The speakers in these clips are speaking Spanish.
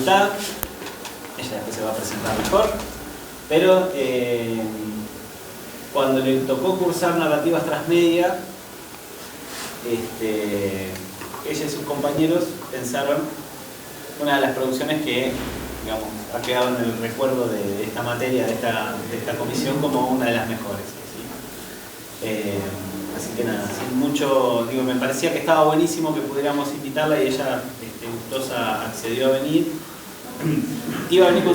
facultad, ella después se va a presentar mejor, pero cuando le tocó cursar narrativas transmedia, ella y sus compañeros pensaron una de las producciones que, digamos, ha quedado en el recuerdo de esta materia, de esta comisión, como una de las mejores, ¿sí? Así que nada, sin mucho, digo, me parecía que estaba buenísimo que pudiéramos invitarla y ella gustosa accedió a venir. Iba a venir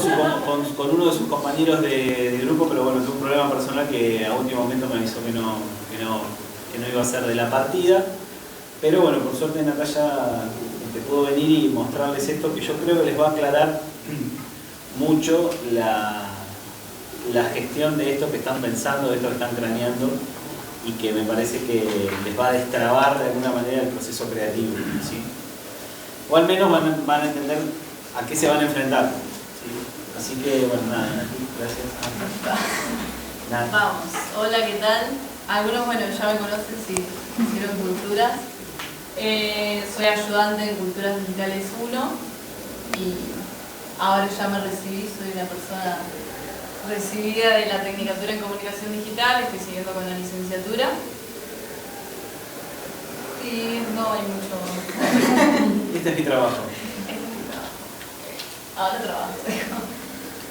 con uno de sus compañeros de grupo, pero bueno, tuvo un problema personal que a último momento me avisó que no iba a ser de la partida. Pero bueno, por suerte Natalia pudo venir y mostrarles esto, que yo creo que les va a aclarar mucho la gestión de esto que están pensando, de esto que están craneando, y que me parece que les va a destrabar de alguna manera el proceso creativo, ¿sí? O al menos van a entender a qué se van a enfrentar, ¿sí? Así que bueno, nada, gracias. Nada. Vamos, hola, ¿qué tal? Algunos, bueno, ya me conocen si hicieron culturas. Soy ayudante en Culturas Digitales 1 y ahora ya me recibí, soy una persona recibida de la Tecnicatura en Comunicación Digital, estoy siguiendo con la licenciatura y no hay mucho. Este es mi trabajo. Ahora trabajo.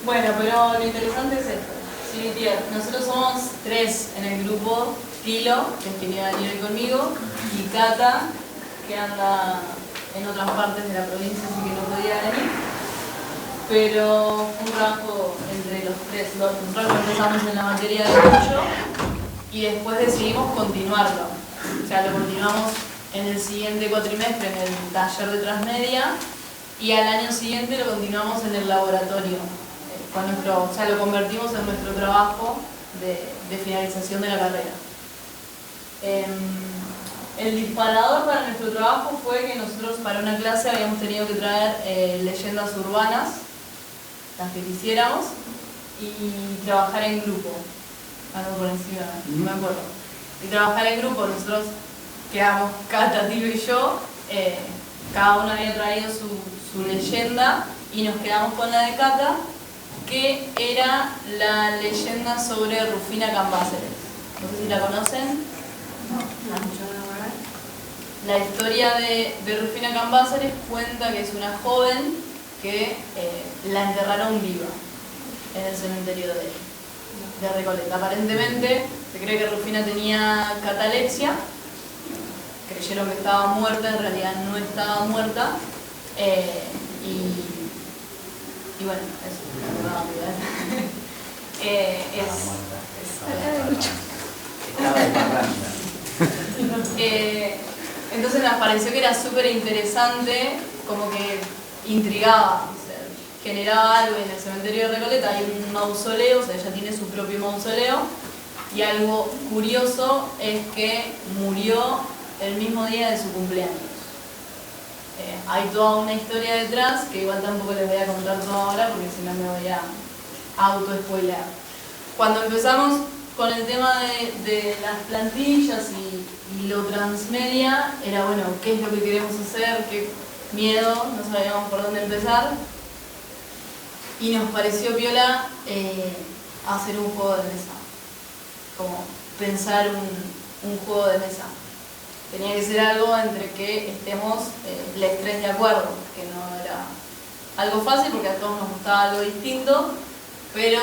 Bueno, pero lo interesante es esto. Sí, tía, nosotros somos 3 en el grupo: Tilo, que es que quería venir hoy conmigo, y Cata, que anda en otras partes de la provincia, así que no podía venir. Pero fue un trabajo entre los 3. Nosotros empezamos en la materia de 8 y después decidimos continuarlo. O sea, lo continuamos en el siguiente cuatrimestre en el taller de transmedia y al año siguiente lo continuamos en el laboratorio. O sea, lo convertimos en nuestro trabajo de finalización de la carrera. El disparador para nuestro trabajo fue que nosotros para una clase habíamos tenido que traer leyendas urbanas, las que quisiéramos, y trabajar en grupo. Algo por encima, no me acuerdo. Y trabajar en grupo, nosotros quedamos, Cata, Tilo y yo, cada uno había traído su leyenda y nos quedamos con la de Cata, que era la leyenda sobre Rufina Cambaceres. No sé si la conocen. La historia de Rufina Cambaceres cuenta que es una joven que la enterraron viva en el cementerio de Recoleta. Aparentemente se cree que Rufina tenía catalepsia, creyeron que estaba muerta, en realidad no estaba muerta, y bueno, eso es una realidad. Entonces nos pareció que era súper interesante, como que intrigaba, o sea, generaba algo en el cementerio de Recoleta. Hay un mausoleo, o sea, ella tiene su propio mausoleo, y algo curioso es que murió el mismo día de su cumpleaños. Hay toda una historia detrás que igual tampoco les voy a contar todo ahora porque si no me voy a auto-spoilear. Cuando empezamos con el tema de las plantillas y lo transmedia, era bueno, ¿qué es lo que queremos hacer? ¿Qué miedo? No sabíamos por dónde empezar. Y nos pareció piola hacer un juego de mesa. Como pensar un juego de mesa. Tenía que ser algo entre que estemos los 3 de acuerdo, que no era algo fácil porque a todos nos gustaba algo distinto, pero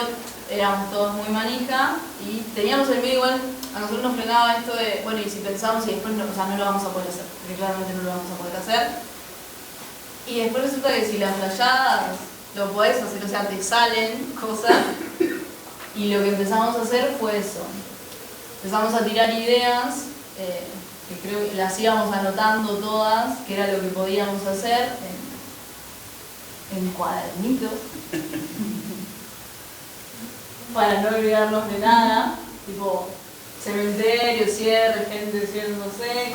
éramos todos muy manija y teníamos el miedo igual. A nosotros nos frenaba esto de, bueno, y si pensamos y después no, o sea, no lo vamos a poder hacer, porque claramente no lo vamos a poder hacer. Y después resulta que si las flayadas lo podés hacer, o sea, te salen cosas, y lo que empezamos a hacer fue eso. Empezamos a tirar ideas, que creo que las íbamos anotando todas, que era lo que podíamos hacer en cuadernitos, para no olvidarnos de nada, tipo cementerio, cierre, gente diciéndose,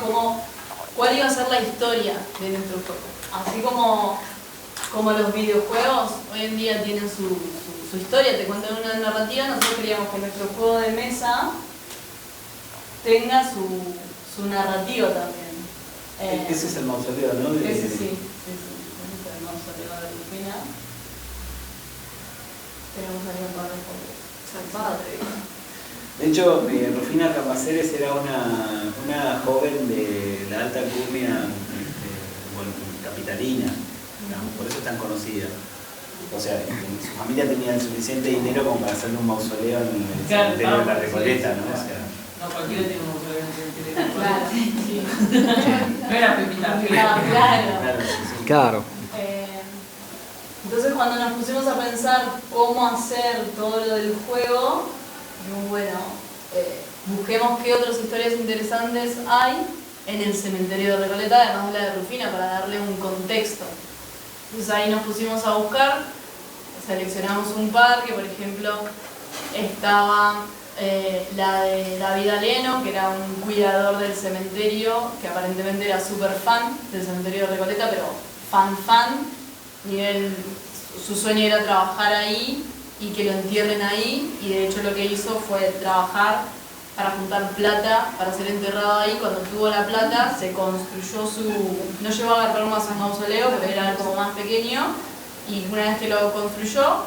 cuál iba a ser la historia de nuestro juego. Así como los videojuegos hoy en día tienen su historia, te cuentan una narrativa, nosotros queríamos que nuestro juego de mesa tenga su narrativa también. Ese es el mausoleo, ¿no? Ese sí, ese es el mausoleo. tema de Rufina. Tenemos ahí un par de fotos. Padre. De hecho, Rufina Cambaceres era una joven de la alta alcurnia bueno, capitalina, digamos, por eso es tan conocida. O sea, su familia tenía el suficiente dinero como para hacerle un mausoleo en el cementerio de la Recoleta, ¿no? O sea, no, cualquiera tiene un mausoleo en el cementerio de la Claro, Recoleta. sí. No era Pepita. Claro. Claro. Entonces cuando nos pusimos a pensar cómo hacer todo lo del juego, dijimos, bueno, busquemos qué otras historias interesantes hay en el cementerio de Recoleta, además de la de Rufina, para darle un contexto. Entonces ahí nos pusimos a buscar, seleccionamos un par, que por ejemplo estaba la de David Aleno, que era un cuidador del cementerio, que aparentemente era súper fan del cementerio de Recoleta, pero fan, nivel, su sueño era trabajar ahí y que lo entierren ahí, y de hecho lo que hizo fue trabajar para juntar plata para ser enterrado ahí. Cuando tuvo la plata se construyó no llegó a agarrar más un mausoleo, pero era como más pequeño, y una vez que lo construyó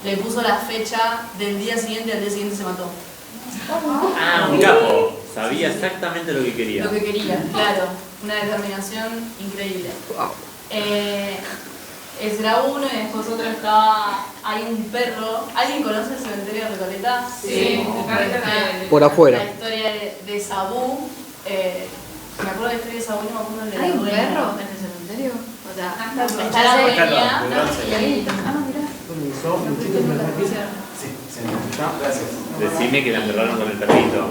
le puso la fecha del día siguiente, al día siguiente se mató. Ah, un capo. Sabía exactamente lo que quería. Lo que quería, claro. Una determinación increíble. Ese era uno, y después otro estaba... Hay un perro. ¿Alguien conoce el cementerio de Recoleta? Sí, Por afuera. La historia de Sabú. Me acuerdo de la historia de Sabú, no me acuerdo el de la ¿Hay un dueña. perro en el cementerio? O sea, Está la dueña. sí, gracias. Decime que la enterraron con el perrito.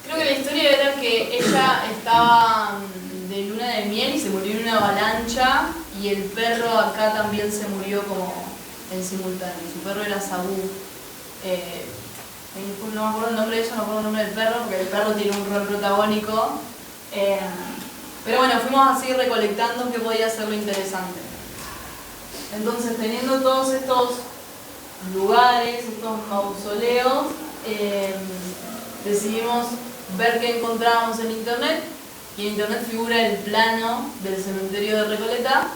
Creo que la historia era que ella estaba de luna de miel y se murió en una avalancha, y el perro acá también se murió como en simultáneo. Su perro era Sabú. No me acuerdo el nombre de ella, no me acuerdo el nombre del perro, porque el perro tiene un rol protagónico. Pero bueno, fuimos así recolectando qué podía ser lo interesante. Entonces, teniendo todos estos lugares, estos mausoleos, decidimos ver qué encontrábamos en internet, y en internet figura el plano del cementerio de Recoleta,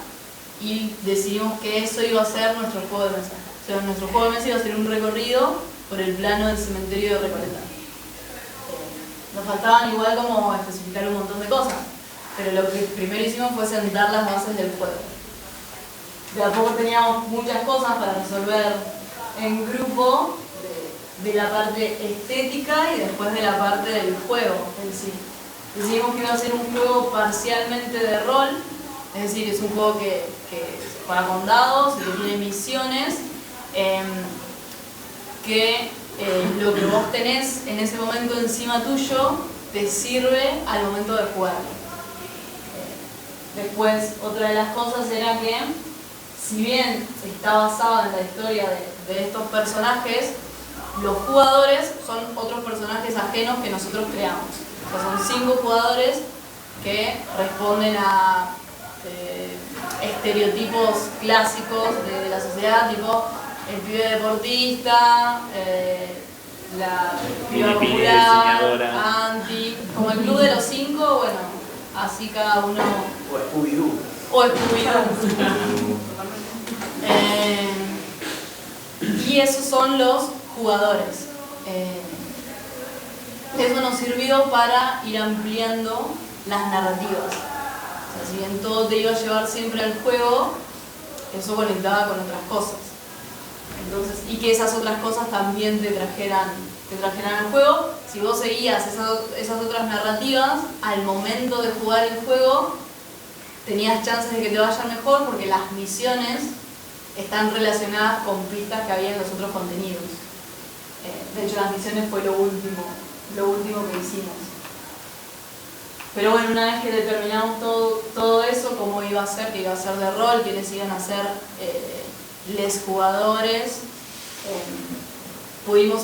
y decidimos que eso iba a ser nuestro juego de mesa. O sea, nuestro juego de mesa iba a ser un recorrido por el plano del cementerio de Recoleta. Nos faltaban igual como especificar un montón de cosas, pero lo que primero hicimos fue sentar las bases del juego. De a poco teníamos muchas cosas para resolver en grupo, de la parte estética y después de la parte del juego en sí. Decidimos que iba a ser un juego parcialmente de rol, es decir, es un juego que se juega con dados y que tiene misiones, que lo que vos tenés en ese momento encima tuyo te sirve al momento de jugar. Después, otra de las cosas era que, si bien está basado en la historia de estos personajes, los jugadores son otros personajes ajenos que nosotros creamos. O sea, son 5 jugadores que responden a estereotipos clásicos de la sociedad, tipo el pibe deportista, la piba popular, anti, como el club de los 5, bueno, así cada uno. O Scooby-Doo. O Scooby-Doo. Y esos son los jugadores. Eso nos sirvió para ir ampliando las narrativas. O sea, si bien todo te iba a llevar siempre al juego, eso conectaba con otras cosas. Entonces, y que esas otras cosas también te trajeran al juego. Si vos seguías esas otras narrativas, al momento de jugar el juego, tenías chances de que te vayan mejor, porque las misiones están relacionadas con pistas que había en los otros contenidos. De hecho, las misiones fue lo último que hicimos. Pero bueno, una vez que determinamos todo eso, cómo iba a ser, que iba a ser de rol, quiénes iban a ser les jugadores, pudimos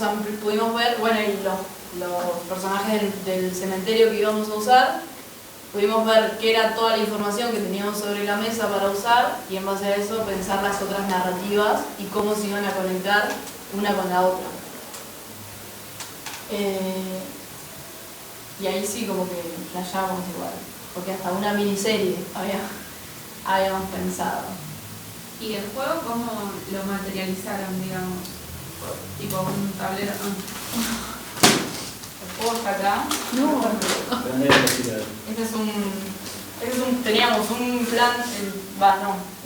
ver, bueno, y los personajes del cementerio que íbamos a usar, pudimos ver qué era toda la información que teníamos sobre la mesa para usar, y en base a eso pensar las otras narrativas y cómo se iban a conectar una con la otra. Y ahí sí como que flasheamos igual. porque hasta una miniserie habíamos pensado. ¿Y el juego cómo lo materializaron, digamos? Tipo un tablero. El juego está acá. Teníamos un plan,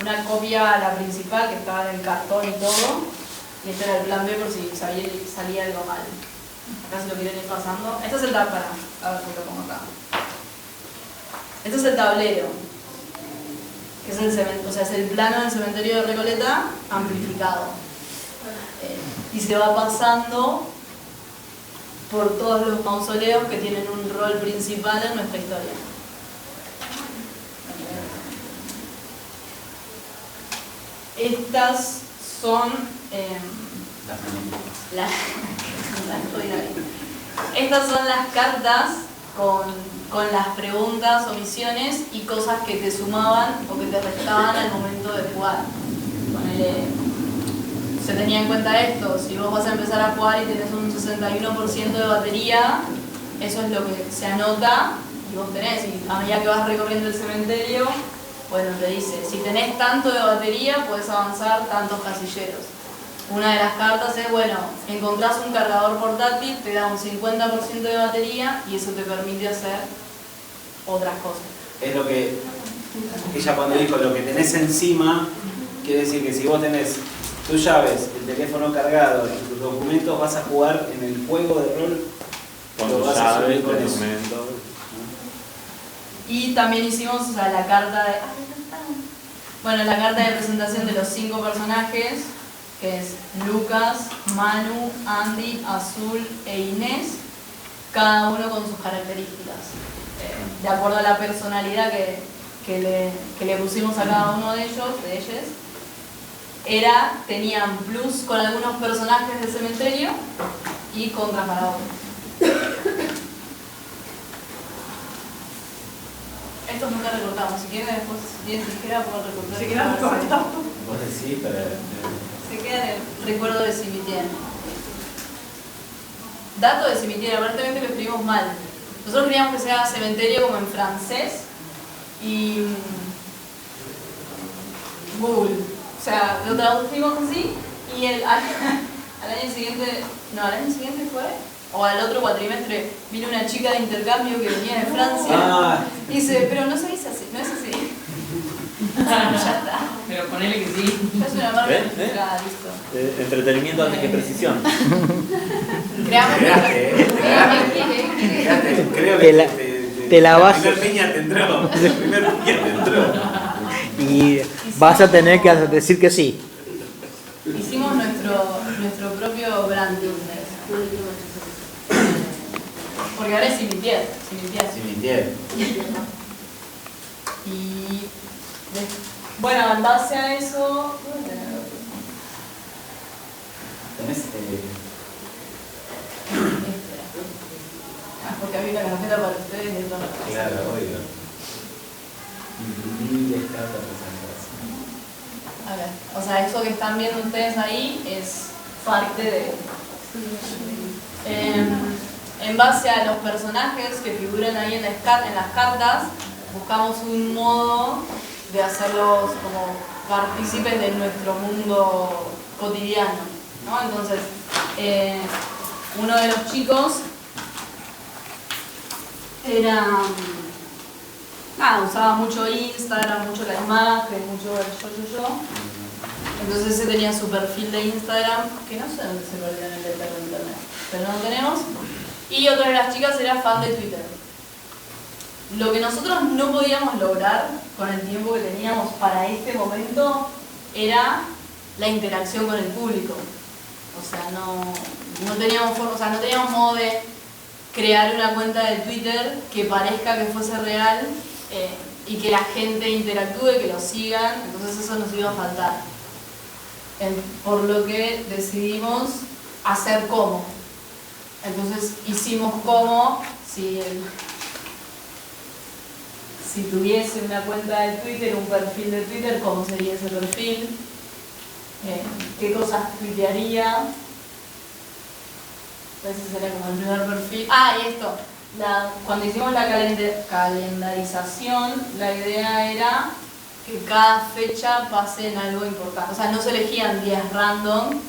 una copia, la principal, que estaba en el cartón y todo, y este era el plan B por si salía algo mal. Acá se lo quieren ir pasando. Este es el tablero, a ver si lo pongo acá. Este es el tablero, que es es el plano del cementerio de Recoleta amplificado. Y se va pasando por todos los mausoleos que tienen un rol principal en nuestra historia. Estas son estas son las cartas con las preguntas, omisiones y cosas que te sumaban o que te restaban al momento de jugar. Se tenía en cuenta esto: si vos vas a empezar a jugar y tenés un 61% de batería, eso es lo que se anota y vos tenés, y a medida que vas recorriendo el cementerio, bueno, te dice, si tenés tanto de batería, puedes avanzar tantos casilleros. Una de las cartas es, bueno, encontrás un cargador portátil, te da un 50% de batería y eso te permite hacer otras cosas. Es lo que ella cuando dijo, lo que tenés encima, quiere decir que si vos tenés tus llaves, el teléfono cargado y tus documentos, vas a jugar en el juego de rol con lo tus vas a subir llaves, con tus eso. documentos. Y también hicimos la carta de... Bueno, la carta de presentación de los 5 personajes, que es Lucas, Manu, Andy, Azul e Inés, cada uno con sus características. De acuerdo a la personalidad que le pusimos a cada uno de ellos, tenían plus con algunos personajes del cementerio y contra para otros. Estos nunca recortamos, si quieren después, si tienen tijera, puedo recortar. Se quedan cortados. Vos decís, pero... Se queda en el recuerdo de Cimitière. Dato de Cimitière, aparentemente lo escribimos mal. Nosotros queríamos que sea cementerio como en francés y Google. O sea, lo traducimos así y al año siguiente, al año siguiente fue, o al otro cuatrimestre, vino una chica de intercambio que venía de Francia y dice, pero no se dice así, no es así. Ya está. Pero ponele que sí. Ya es una marca registrada, listo. Entretenimiento antes que precisión. Creamos Creo que te la vas- La primer piña te entró. La primer piña te entró. Y vas a tener que decir que sí. Hicimos nuestro propio branding. Porque ahora es Cimitière. Y bueno, en base a eso, Tenés... porque había una carpeta para ustedes y esto no. Claro, obvio. Miles cartas presentadas. A ver, o sea, eso que están viendo ustedes ahí es parte de... en base a los personajes que figuran ahí en las cartas, buscamos un modo de hacerlos como partícipes de nuestro mundo cotidiano, ¿no? Entonces, uno de los chicos usaba mucho Instagram, mucho la imagen, mucho el yo. Entonces ese tenía su perfil de Instagram, que no sé dónde se perdió en el internet, pero no lo tenemos. Y otra de las chicas era fan de Twitter. Lo que nosotros no podíamos lograr con el tiempo que teníamos para este momento era la interacción con el público. O sea, no teníamos forma, o sea, no teníamos modo de crear una cuenta de Twitter que parezca que fuese real y que la gente interactúe, que lo sigan, entonces eso nos iba a faltar. Por lo que decidimos hacer cómo. Entonces hicimos cómo, si tuviese una cuenta de Twitter, un perfil de Twitter, ¿cómo sería ese perfil? ¿Qué cosas tuitearía? Ese sería como el primer perfil. Y esto. cuando hicimos la calendarización, la idea era que cada fecha pase en algo importante. O sea, no se elegían días random,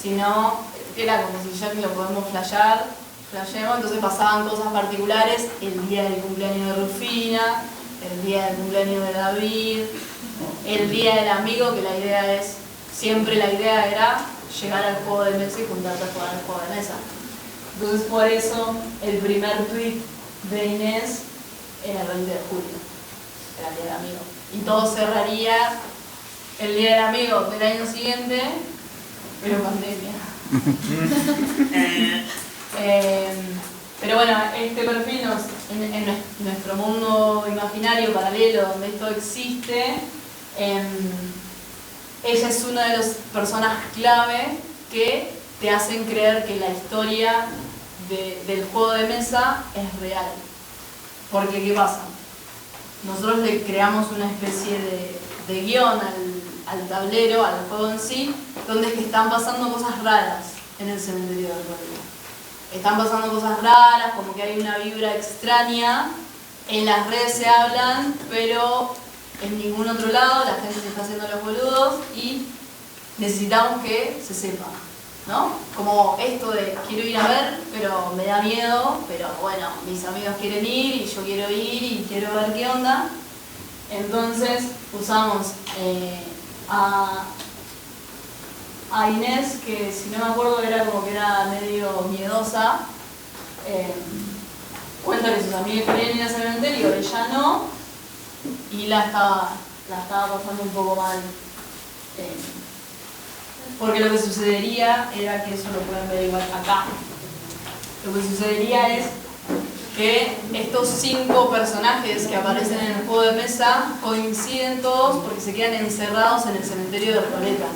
sino era como si ya que lo podemos flasheemos, entonces pasaban cosas particulares, el día del cumpleaños de Rufina, el día del cumpleaños de David, el día del amigo, que la idea es, siempre la idea era llegar al juego de mesa y juntarte a jugar al juego de mesa. Entonces por eso el primer tweet de Inés era el 20 de julio, era el día del amigo. Y todo cerraría el día del amigo del año siguiente, pero pandemia. Pero bueno, este perfil en nuestro mundo imaginario paralelo donde esto existe, ella es una de las personas clave que te hacen creer que la historia del juego de mesa es real. Porque ¿qué pasa? Nosotros le creamos una especie de guión al tablero, al juego en sí, donde es que están pasando cosas raras en el cementerio del pueblo. Están pasando cosas raras, como que hay una vibra extraña, en las redes se hablan, pero en ningún otro lado, la gente se está haciendo los boludos y necesitamos que se sepa, ¿no? Como esto de quiero ir a ver, pero me da miedo, pero bueno, mis amigos quieren ir y yo quiero ir y quiero ver qué onda. Entonces usamos a Inés, que si no me acuerdo era como que era medio miedosa, cuenta que sus amigos querían ir al cementerio, ella no, y la estaba pasando un poco mal. Porque lo que sucedería era que eso lo pueden ver igual acá. Lo que sucedería es que estos 5 personajes que aparecen en el juego de mesa coinciden todos porque se quedan encerrados en el cementerio de Recoletas.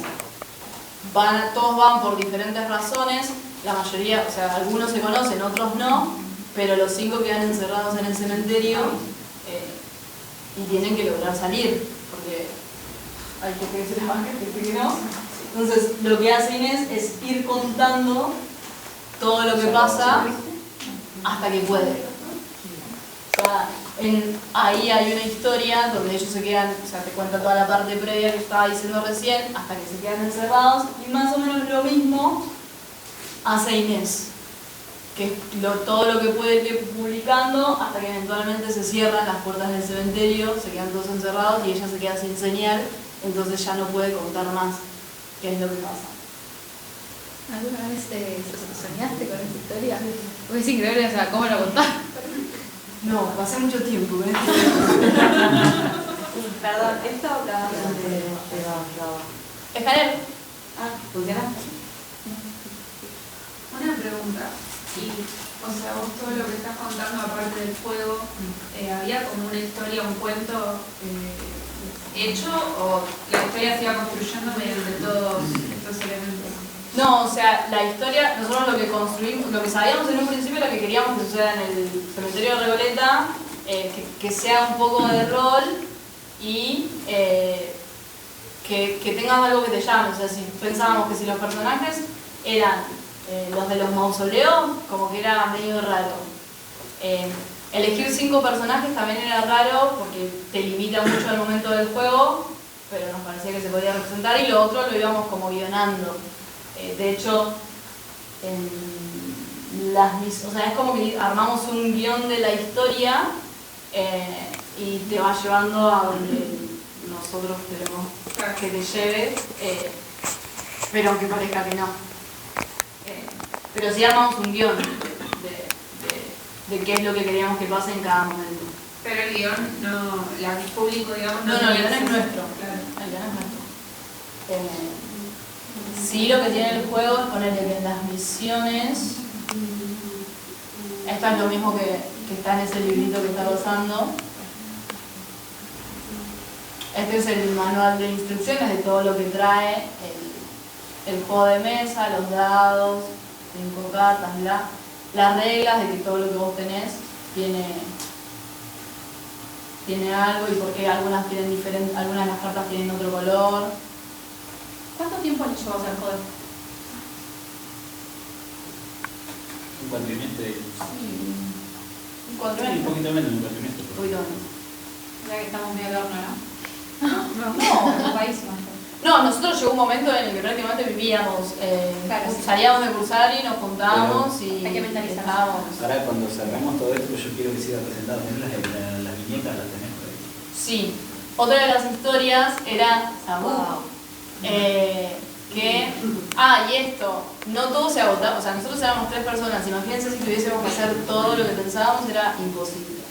Todos van por diferentes razones, la mayoría, o sea, algunos se conocen, otros no, pero los 5 quedan encerrados en el cementerio y tienen que lograr salir, porque hay gente que se la banca, gente que no. Entonces, lo que hace Inés es ir contando todo lo que pasa hasta que puede. O sea, ahí hay una historia donde ellos se quedan, o sea, te cuenta toda la parte previa que estaba diciendo recién, hasta que se quedan encerrados, y más o menos lo mismo hace Inés, que todo lo que puede ir publicando hasta que eventualmente se cierran las puertas del cementerio, se quedan todos encerrados y ella se queda sin señal, entonces ya no puede contar más qué es lo que pasa. ¿Alguna vez soñaste con esta historia? Porque es increíble, o sea, ¿cómo lo contás? No, pasé mucho tiempo con esto. Perdón, ¿esto cada Escaneo. ¿funciona? Una pregunta. Y, o sea, vos todo lo que estás contando aparte del juego, ¿había como una historia, un cuento hecho o la historia se iba construyendo mediante todos estos elementos? No, o sea, la historia, nosotros lo que construimos, lo que sabíamos en un principio era que queríamos que suceda en el cementerio de Recoleta, que sea un poco de rol y que tengas algo que te llame. O sea, si pensábamos que si los personajes eran los de los mausoleos, como que era medio raro. Elegir 5 personajes también era raro porque te limita mucho al momento del juego, pero nos parecía que se podía representar, y lo otro lo íbamos como guionando. De hecho, o sea, es como que armamos un guión de la historia y te va llevando a donde nosotros queremos que te lleve, pero aunque parezca que no. Pero sí armamos un guión de qué es lo que queríamos que pase en cada momento. Pero el guión no, el público, digamos, No, el guión es nuestro. Claro. El guión es nuestro. Sí, lo que tiene el juego es ponerle que en las misiones, esto es lo mismo que está en ese librito que está usando. Este es el manual de instrucciones de todo lo que trae el juego de mesa, los dados, 5 cartas, las reglas de que todo lo que vos tenés tiene algo y por qué algunas tienen diferente, algunas de las cartas tienen otro color. ¿Cuánto tiempo le llevó a hacer juego? Un cuatrimestre. 4 Un años. poquito menos, un cuatrimestre. Un poquito menos. Ya que estamos medio al horno, ¿no? No, Un país más. no, nosotros llegó un momento en el que prácticamente vivíamos, Claro, sí. salíamos de cursar y nos juntábamos y hay que mentalizar. estábamos. Ahora cuando cerramos todo esto, yo quiero que siga presentado. Las viñetas las tenés por ahí. Sí. Otra de las historias era Sabú. Y esto, no todo se agotaba, o sea, nosotros éramos 3 personas, imagínense si tuviésemos que hacer todo lo que pensábamos, era imposible.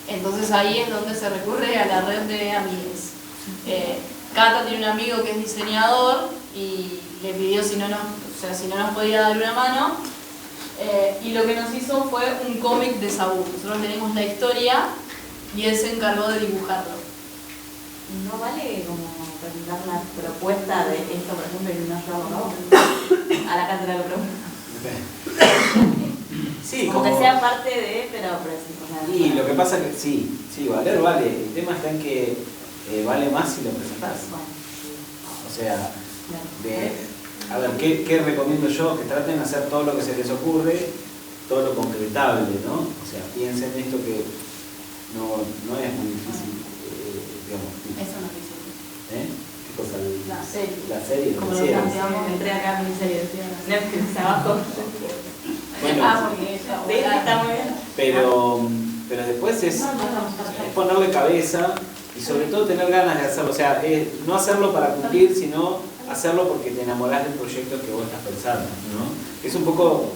Entonces ahí es donde se recurre a la red de amigues. Cata tiene un amigo que es diseñador y le pidió si no nos podía dar una mano, y lo que nos hizo fue un cómic de Sabú. Nosotros tenemos la historia y él se encargó de dibujarlo. ¿No vale como presentar la propuesta de esto, por ejemplo, y no llevarlo a cabo? A la cátedra lo pregunto. Sí, como que sea parte de, pero o sea, Y lo que pasa es que sí, valer vale. El tema está en que vale más si lo presentás. bueno, O sea, claro. a ver, ¿qué recomiendo yo? Que traten de hacer todo lo que se les ocurre, todo lo concretable, ¿no? O sea, piensen esto que no es muy difícil, digamos. Eso nos hizo. ¿Qué cosa? La serie. La serie, Como lo lo hicieron. planteamos. Entré acá en mi serie, Netflix abajo. Bueno, Porque ella, Sí, está muy bien. pero después es ponerle cabeza y sobre todo tener ganas de hacerlo. O sea, no hacerlo para cumplir, sino hacerlo porque te enamorás del proyecto que vos estás pensando, ¿no? Es un poco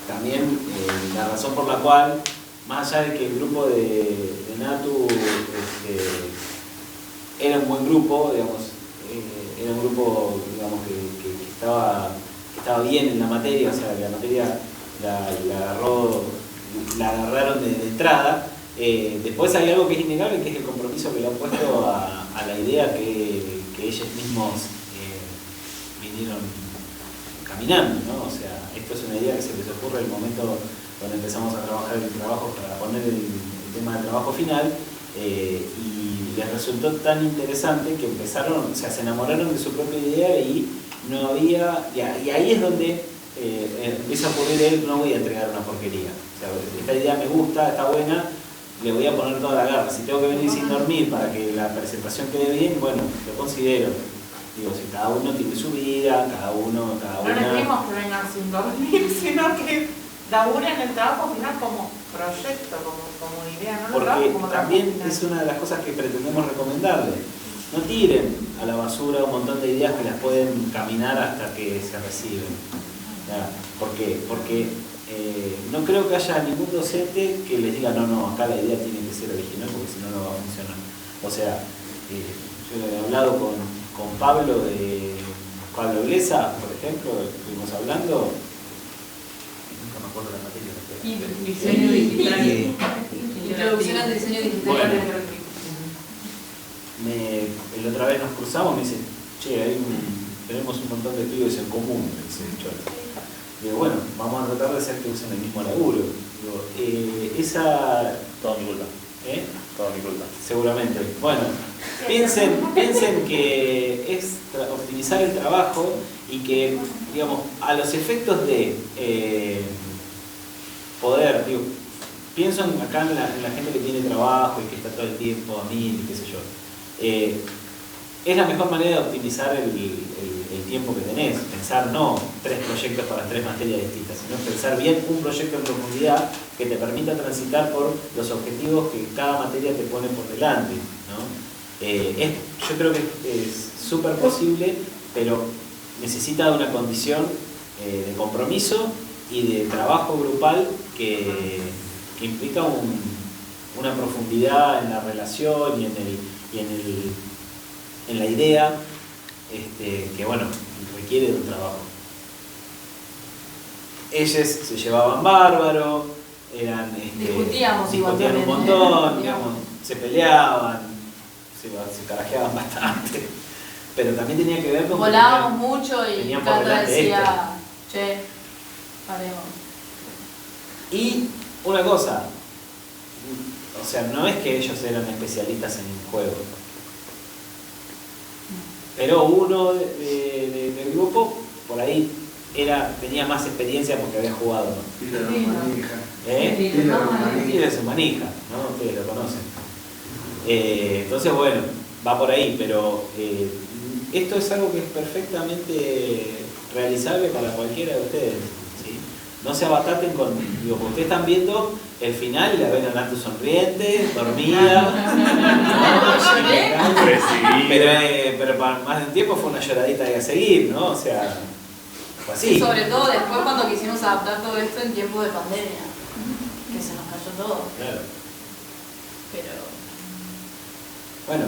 también la razón por la cual, más allá de que el grupo de Natu era un buen grupo, digamos, era un grupo, digamos, que estaba bien en la materia, o sea, la materia la agarraron de entrada. Después hay algo que es innegable, que es el compromiso que le han puesto a la idea que ellos mismos vinieron caminando, ¿no? O sea, esto es una idea que se les ocurre en el momento donde empezamos a trabajar el trabajo para poner el tema del trabajo final, y les resultó tan interesante que empezaron, o sea, se enamoraron de su propia idea y no había, y ahí es donde empieza a ocurrir no voy a entregar una porquería. O sea, esta idea me gusta, está buena, le voy a poner toda la garra. Si tengo que venir sin dormir para que la presentación quede bien, bueno, lo considero. Digo, si cada uno tiene su vida, cada No una... les pedimos que vengan sin dormir, sino que laburen el trabajo final como proyecto, como idea, no lo trabajo Porque como trabajo también final. es una de las cosas que pretendemos recomendarles. No tiren a la basura un montón de ideas que las pueden caminar hasta que se reciben. ¿Ya? ¿Por qué? Porque no creo que haya ningún docente que les diga no, acá la idea tiene que ser original porque si no, no va a funcionar. O sea, yo he hablado con Pablo Blesa, por ejemplo, estuvimos hablando, nunca me acuerdo la materia. Diseño digital. Introducción al diseño digital. Bueno. La otra vez nos cruzamos y me dice, che, tenemos un montón de estudios en común, me dice Cholo. Digo, bueno, vamos a tratar de hacer que usen el mismo laburo. Digo, Todo mi culpa. Todo mi culpa. Seguramente. Bueno, piensen que es optimizar el trabajo y que, digamos, a los efectos de poder, digo, pienso acá en la gente que tiene trabajo y que está todo el tiempo a mil, qué sé yo. Es la mejor manera de optimizar el tiempo que tenés. Pensar no 3 proyectos para 3 materias distintas, sino pensar bien un proyecto en profundidad que te permita transitar por los objetivos que cada materia te pone por delante, ¿no? Yo creo que es súper posible, pero necesita una condición de compromiso y de trabajo grupal que implica una profundidad en la relación y en la idea, que bueno, requiere de un trabajo. Ellos se llevaban bárbaro, Discutíamos un igual también, montón, digamos, se peleaban, se carajeaban bastante, pero también tenía que ver con... Volábamos mucho y tenían por Cata delante decía, che, paremos. Y una cosa, o sea, no es que ellos eran especialistas en el juego, pero uno del grupo por ahí tenía más experiencia porque había jugado. Tira la manija. Tira la manija. Tira su manija, ¿no? Ustedes lo conocen. Entonces, bueno, va por ahí, pero esto es algo que es perfectamente realizable para cualquiera de ustedes, ¿sí? No se abataten con, digo, porque ustedes están viendo el final y la ven a Natu sonriente, dormida. Pero para más de un tiempo fue una lloradita de a seguir, ¿no? O sea, fue así. Y sobre todo después cuando quisimos adaptar todo esto en tiempos de pandemia, que se nos cayó todo. Claro. Pero Bueno,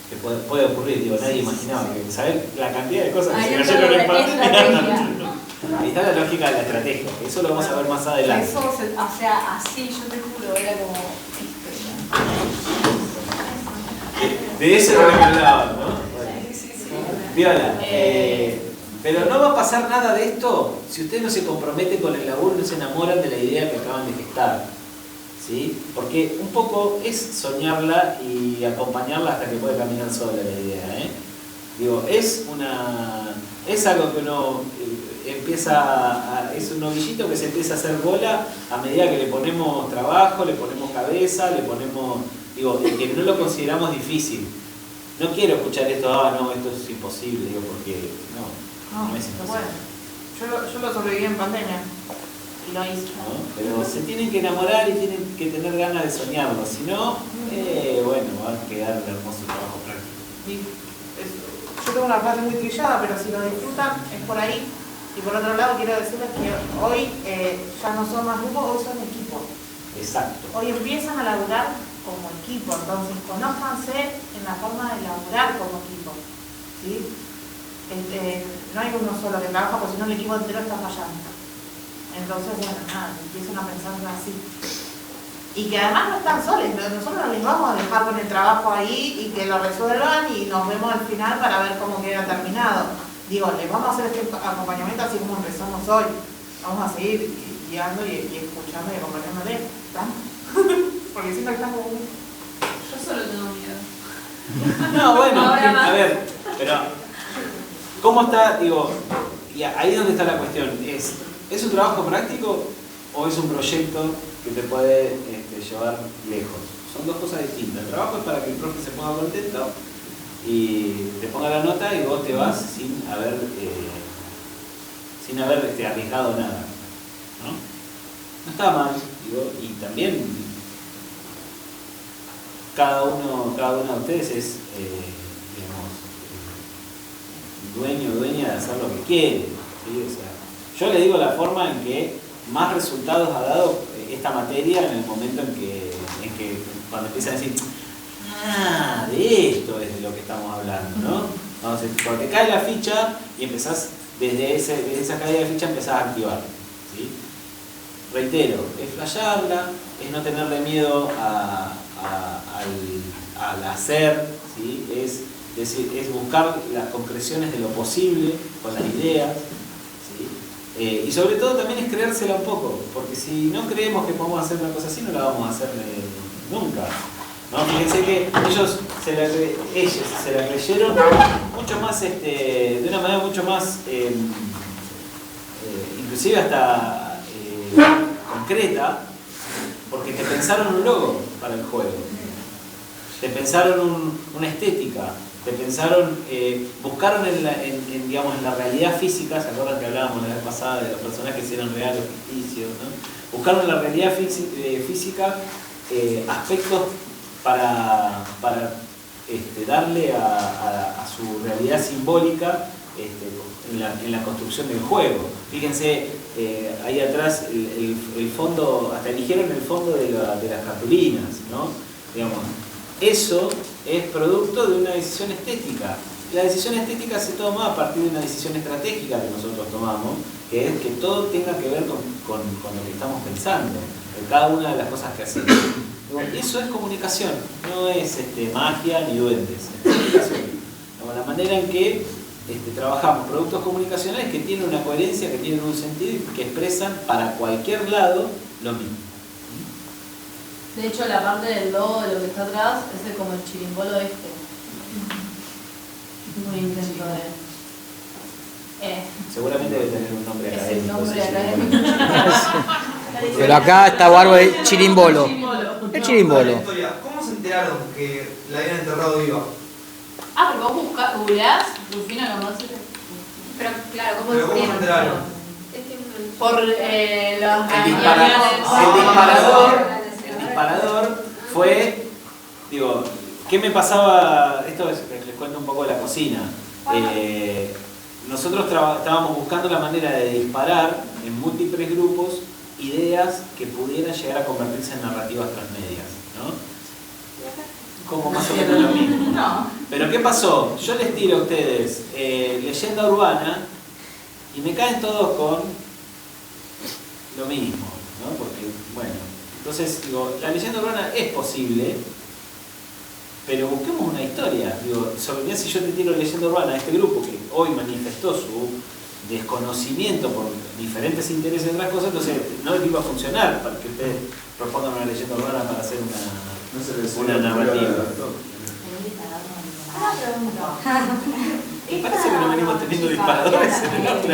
que puede ocurrir, digo, nadie imaginaba que, ¿sabes? La cantidad de cosas que ahí se está cayeron en la pandemia. estrategia. Ahí está la lógica de la estrategia, que eso lo vamos a ver más adelante. Eso, o sea, así yo te juro, era como De eso es lo que hablaban, ¿no? sí. Viola, pero no va a pasar nada de esto si ustedes no se comprometen con el laburo y no se enamoran de la idea que acaban de gestar, ¿sí? Porque un poco es soñarla y acompañarla hasta que puede caminar sola la idea, ¿eh? Digo, es algo que uno es un novillito que se empieza a hacer bola a medida que le ponemos trabajo, le ponemos cabeza, le ponemos, digo, que no lo consideramos difícil. No quiero escuchar esto, no, esto es imposible, digo, porque no es imposible. Bueno, yo lo sobreviví en pandemia y lo hice. ¿No? Pero se tienen que enamorar y tienen que tener ganas de soñarlo, si no, bueno, va a quedar un hermoso trabajo práctico. Yo tengo una frase muy trillada, pero si lo disfrutan es por ahí. Y por otro lado quiero decirles que hoy ya no son más grupos, hoy son equipos. Exacto. Hoy empiezan a laburar como equipo, entonces conózcanse en la forma de laburar como equipo, ¿sí? No hay uno solo que trabaja, porque si no el equipo entero está fallando. Entonces, bueno, nada, empiezan a pensar así. Y que además no están solos, nosotros no les vamos a dejar con el trabajo ahí y que lo resuelvan y nos vemos al final para ver cómo queda terminado. Digo, les vamos a hacer este acompañamiento así como empezamos hoy. Vamos a seguir guiando y escuchando y acompañándoles. Porque siento que estamos muy... Yo solo tengo miedo. No, bueno, Ahora más. a ver, pero ¿cómo está? Digo, y ahí es donde está la cuestión. ¿Es un trabajo práctico o es un proyecto que te puede llevar lejos? Son dos cosas distintas. El trabajo es para que el profe se ponga contento y te ponga la nota y vos te vas sin haber arriesgado nada, ¿no? No está mal, digo, y también cada uno de ustedes es dueño o dueña de hacer lo que quiere, ¿sí? O sea, yo le digo la forma en que más resultados ha dado esta materia en el momento en que cuando empieza a decir, de esto es de lo que estamos hablando, ¿no? Entonces, cuando te cae la ficha y empezás, desde esa caída de ficha empezás a activar, ¿sí? Reitero, es flashearla, es no tenerle miedo al hacer, ¿sí? Es decir, es buscar las concreciones de lo posible con las ideas, ¿sí? Y sobre todo también es creérsela un poco, porque si no creemos que podemos hacer una cosa así, no la vamos a hacer nunca, ¿no? Fíjense que ellos se la creyeron mucho más, de una manera mucho más, inclusive hasta concreta, porque te pensaron un logo para el juego, te pensaron una estética, te pensaron, buscaron en la realidad física, ¿se acuerdan que hablábamos la vez pasada de los personajes que eran reales o ficticios, ¿no? Buscaron en la realidad física aspectos para darle a su realidad simbólica en la construcción del juego. Fíjense, ahí atrás el fondo, hasta eligieron el fondo de las cartulinas, ¿no? Digamos, eso es producto de una decisión estética. La decisión estética se toma a partir de una decisión estratégica que nosotros tomamos, que es que todo tenga que ver con lo que estamos pensando, en cada una de las cosas que hacemos. Eso es comunicación, no es magia ni duendes, es comunicación. La manera en que trabajamos productos comunicacionales que tienen una coherencia, que tienen un sentido y que expresan para cualquier lado lo mismo. De hecho, la parte del logo de lo que está atrás es como el chirimbolo Muy intento de... Seguramente debe tener un nombre Es el académico. nombre ese académico. Pero acá está bárbaro el chirimbolo. El La chirimbolo. historia. ¿Cómo se enteraron que la habían enterrado viva? Ah, pero vos googleás Rufino Lamarce. Pero claro, ¿cómo Pero ¿cómo se enteraron? Es que Por los El disparador fue, digo, ¿qué me pasaba? Esto les cuento un poco de la cocina. Nosotros estábamos buscando la manera de disparar en múltiples grupos ideas que pudieran llegar a convertirse en narrativas transmedias, ¿no? Como más o menos lo mismo. No. Pero ¿qué pasó? Yo les tiro a ustedes leyenda urbana y me caen todos con lo mismo, ¿no? Porque, bueno, entonces digo, la leyenda urbana es posible, pero busquemos una historia. Digo, sobre mí, si yo te tiro leyenda urbana a este grupo que hoy manifestó su desconocimiento por diferentes intereses de otras cosas, entonces no iba a funcionar para que ustedes propongan una leyenda urbana para hacer una narrativa. Una pregunta. Parece que no venimos teniendo disparadores en el otro.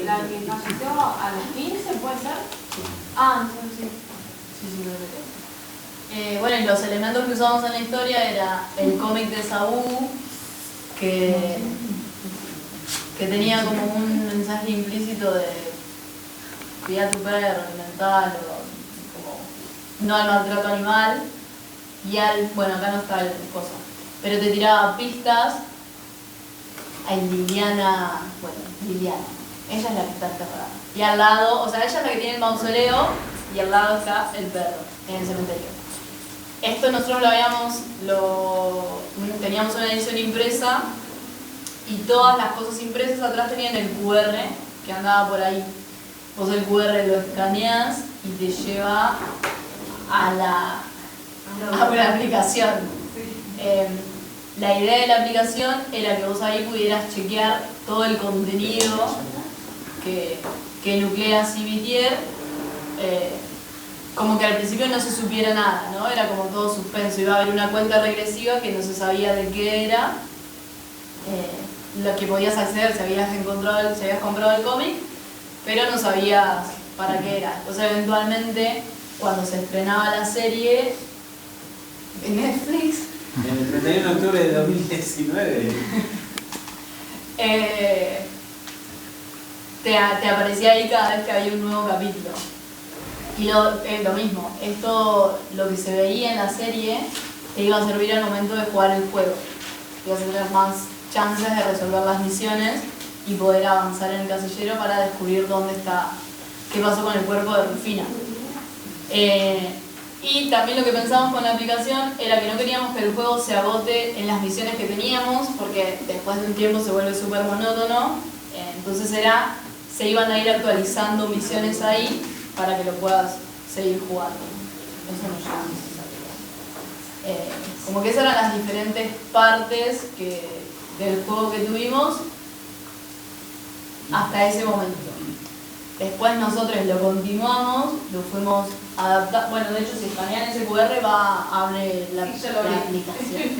La que falleció a los 15, ¿puede ser? Ah, sí. Bueno, y los elementos que usamos en la historia era el cómic de Saúl, que tenía como un mensaje implícito de cuidar a tu perro, alimentarlo, como no al maltrato animal, y bueno, acá no está el cosa, pero te tiraba pistas a Liliana, ella es la que está enterrada. Y al lado, o sea, ella es la que tiene el mausoleo, y al lado está el perro, en el cementerio. Esto nosotros teníamos una edición impresa, y todas las cosas impresas atrás tenían el QR que andaba por ahí. Vos el QR lo escaneás y te lleva a una aplicación. La idea de la aplicación era que vos ahí pudieras chequear todo el contenido que nuclea Civitier, como que al principio no se supiera nada, ¿no? Era como todo suspenso, iba a haber una cuenta regresiva que no se sabía de qué era, lo que podías acceder si habías comprado el cómic, pero no sabías para qué era. Entonces eventualmente, cuando se estrenaba la serie en Netflix, En el 31 de octubre de 2019. te aparecía ahí cada vez que había un nuevo capítulo. Y lo mismo, esto, lo que se veía en la serie, te iba a servir al momento de jugar el juego. Te ibas a tener más chances de resolver las misiones y poder avanzar en el casillero para descubrir dónde está, qué pasó con el cuerpo de Rufina. Y también lo que pensamos con la aplicación era que no queríamos que el juego se agote en las misiones que teníamos, porque después de un tiempo se vuelve súper monótono. Entonces se iban a ir actualizando misiones ahí para que lo puedas seguir jugando. Eso nos llama como que esas eran las diferentes partes del juego que tuvimos hasta ese momento. Después nosotros lo continuamos, lo fuimos adaptando. Bueno, de hecho, si escanean ese QR abre la aplicación.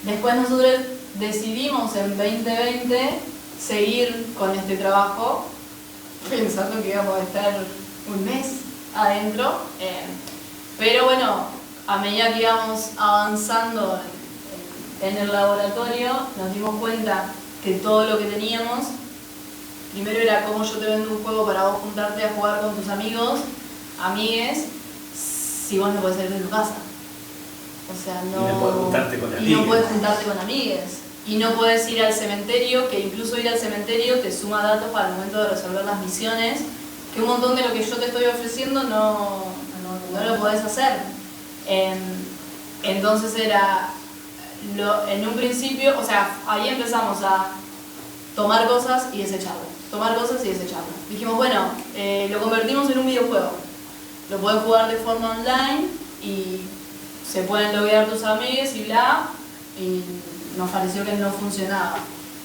Después nosotros decidimos en 2020 seguir con este trabajo, pensando que íbamos a estar un mes adentro. Pero bueno, a medida que íbamos avanzando en el laboratorio, nos dimos cuenta que todo lo que teníamos, primero era cómo yo te vendo un juego para vos juntarte a jugar con tus amigues, si vos no podés salir de tu casa. O sea, no puedes juntarte con amigues. Y no puedes juntarte con amigues. Y no puedes ir al cementerio, que incluso ir al cementerio te suma datos para el momento de resolver las misiones, que un montón de lo que yo te estoy ofreciendo no lo podés hacer. Entonces en un principio, o sea, ahí empezamos a tomar cosas y desecharlas. Dijimos, bueno, lo convertimos en un videojuego. Lo podés jugar de forma online y se pueden loguear tus amigos y bla, y nos pareció que no funcionaba.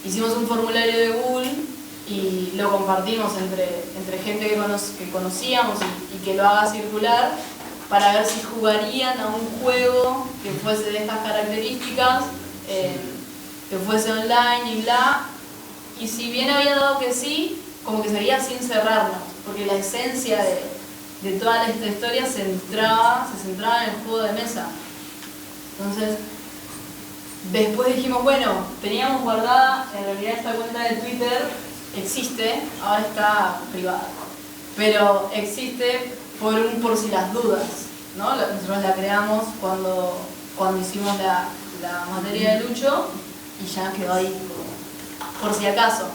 Hicimos un formulario de Google y lo compartimos entre gente que conocíamos y que lo haga circular para ver si jugarían a un juego que fuese de estas características, que fuese online y bla. Y si bien había dado que sí, como que seguía sin cerrarnos, porque la esencia de toda esta historia se centraba en el juego de mesa. Entonces, después dijimos, bueno, teníamos guardada, en realidad esta cuenta de Twitter existe, ahora está privada, pero existe por si las dudas, ¿no? Nosotros la creamos cuando hicimos la materia de Lucho y ya quedó ahí por si acaso.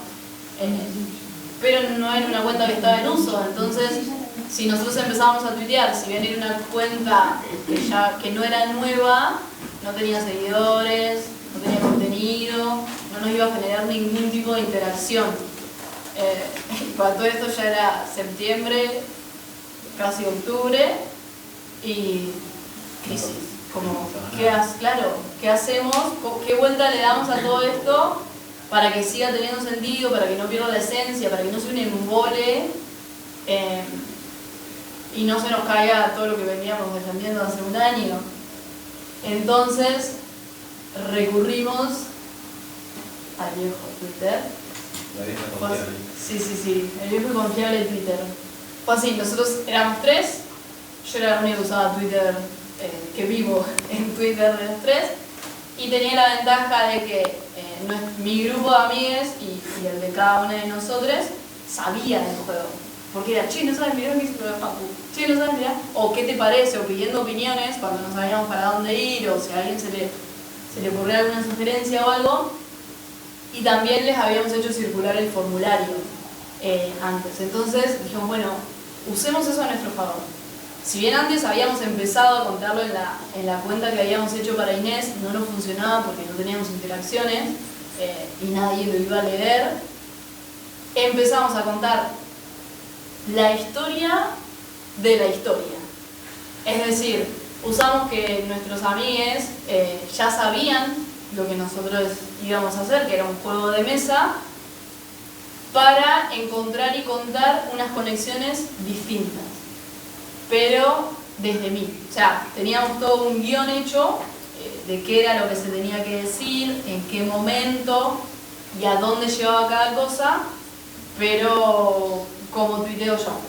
Pero no era una cuenta que estaba en uso, entonces si nosotros empezábamos a tuitear, si bien era una cuenta que no era nueva, no tenía seguidores, no tenía contenido, no nos iba a generar ningún tipo de interacción. Para todo esto ya era septiembre, casi octubre, y crisis. Como, ¿qué hacemos? ¿Qué vuelta le damos a todo esto para que siga teniendo sentido, para que no pierda la esencia, para que no sea un embole y no se nos caiga todo lo que veníamos defendiendo hace un año? Entonces recurrimos al viejo Twitter. La vieja confiable. Sí, el viejo y confiable Twitter. Fue así, nosotros éramos 3, yo era la única que usaba Twitter, que vivo en Twitter de los 3, y tenía la ventaja de que mi grupo de amigues y el de cada uno de nosotros sabían el juego. Porque era, che, no sabes mirar qué hizo Facu, che, no sabes mirar, o qué te parece, o pidiendo opiniones cuando no sabíamos para dónde ir, o si a alguien se le ocurrió alguna sugerencia o algo. Y también les habíamos hecho circular el formulario antes. Entonces dijimos, bueno, usemos eso a nuestro favor. Si bien antes habíamos empezado a contarlo en la cuenta que habíamos hecho para Inés, no nos funcionaba porque no teníamos interacciones y nadie lo iba a leer, empezamos a contar la historia de la historia. Es decir, usamos que nuestros amigues ya sabían lo que nosotros íbamos a hacer, que era un juego de mesa, para encontrar y contar unas conexiones distintas, pero desde mí. O sea, teníamos todo un guión hecho de qué era lo que se tenía que decir, en qué momento y a dónde llevaba cada cosa, pero como tuiteo yo.